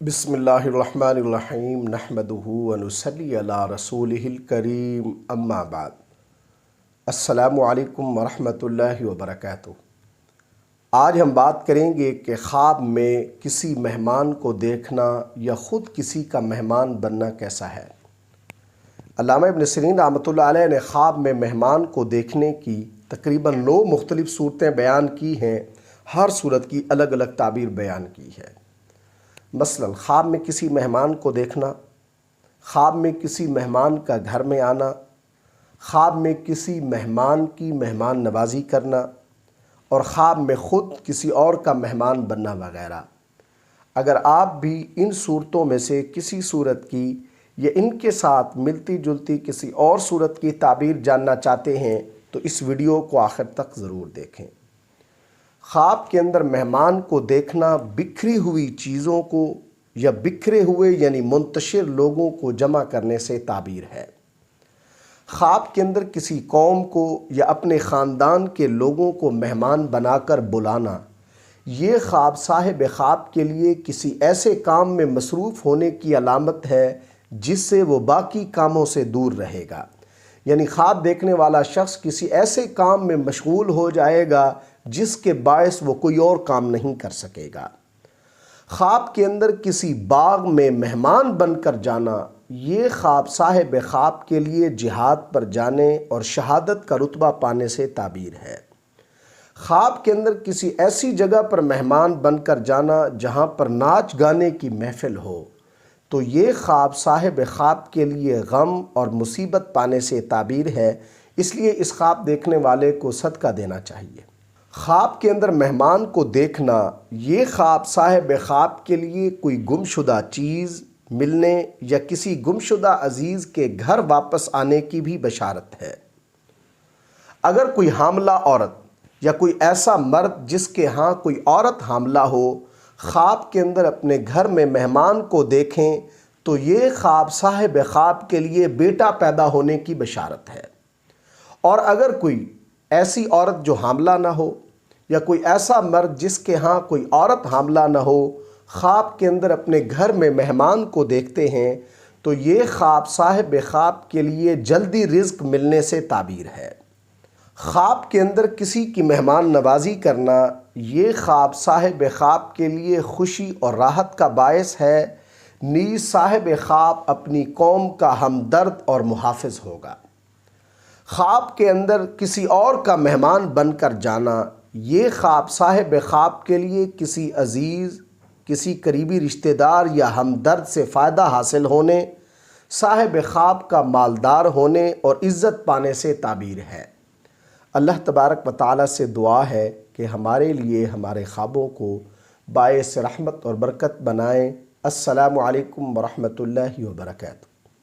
بسم اللہ الرحمن الرحیم نحمدہ ونصلی علی رسولہ الکریم اما بعد۔ السلام علیکم ورحمۃ اللہ وبرکاتہ۔ آج ہم بات کریں گے کہ خواب میں کسی مہمان کو دیکھنا یا خود کسی کا مہمان بننا کیسا ہے۔ علامہ ابن سیرین رحمۃ اللہ علیہ نے خواب میں مہمان کو دیکھنے کی تقریباً 9 مختلف صورتیں بیان کی ہیں۔ ہر صورت کی الگ الگ تعبیر بیان کی ہے۔ مثلاً خواب میں کسی مہمان کو دیکھنا، خواب میں کسی مہمان کا گھر میں آنا، خواب میں کسی مہمان کی مہمان نوازی کرنا، اور خواب میں خود کسی اور کا مہمان بننا وغیرہ۔ اگر آپ بھی ان صورتوں میں سے کسی صورت کی یا ان کے ساتھ ملتی جلتی کسی اور صورت کی تعبیر جاننا چاہتے ہیں تو اس ویڈیو کو آخر تک ضرور دیکھیں۔ خواب کے اندر مہمان کو دیکھنا بکھری ہوئی چیزوں کو یا بکھرے ہوئے یعنی منتشر لوگوں کو جمع کرنے سے تعبیر ہے۔ خواب کے اندر کسی قوم کو یا اپنے خاندان کے لوگوں کو مہمان بنا کر بلانا، یہ خواب صاحب خواب کے لیے کسی ایسے کام میں مصروف ہونے کی علامت ہے جس سے وہ باقی کاموں سے دور رہے گا۔ یعنی خواب دیکھنے والا شخص کسی ایسے کام میں مشغول ہو جائے گا جس کے باعث وہ کوئی اور کام نہیں کر سکے گا۔ خواب کے اندر کسی باغ میں مہمان بن کر جانا، یہ خواب صاحب خواب کے لیے جہاد پر جانے اور شہادت کا رتبہ پانے سے تعبیر ہے۔ خواب کے اندر کسی ایسی جگہ پر مہمان بن کر جانا جہاں پر ناچ گانے کی محفل ہو، تو یہ خواب صاحب خواب کے لیے غم اور مصیبت پانے سے تعبیر ہے۔ اس لیے اس خواب دیکھنے والے کو صدقہ دینا چاہیے۔ خواب کے اندر مہمان کو دیکھنا، یہ خواب صاحب خواب کے لیے کوئی گمشدہ چیز ملنے یا کسی گمشدہ عزیز کے گھر واپس آنے کی بھی بشارت ہے۔ اگر کوئی حاملہ عورت یا کوئی ایسا مرد جس کے ہاں کوئی عورت حاملہ ہو، خواب کے اندر اپنے گھر میں مہمان کو دیکھیں تو یہ خواب صاحب خواب کے لیے بیٹا پیدا ہونے کی بشارت ہے۔ اور اگر کوئی ایسی عورت جو حاملہ نہ ہو یا کوئی ایسا مرد جس کے ہاں کوئی عورت حاملہ نہ ہو، خواب کے اندر اپنے گھر میں مہمان کو دیکھتے ہیں تو یہ خواب صاحب خواب کے لیے جلدی رزق ملنے سے تعبیر ہے۔ خواب کے اندر کسی کی مہمان نوازی کرنا، یہ خواب صاحب خواب کے لیے خوشی اور راحت کا باعث ہے، نیز صاحب خواب اپنی قوم کا ہمدرد اور محافظ ہوگا۔ خواب کے اندر کسی اور کا مہمان بن کر جانا، یہ خواب صاحب خواب کے لیے کسی عزیز، کسی قریبی رشتہ دار یا ہمدرد سے فائدہ حاصل ہونے، صاحب خواب کا مالدار ہونے اور عزت پانے سے تعبیر ہے۔ اللہ تبارک و تعالیٰ سے دعا ہے کہ ہمارے لیے ہمارے خوابوں کو باعث رحمت اور برکت بنائیں۔ السلام علیکم ورحمۃ اللہ وبرکاتہ۔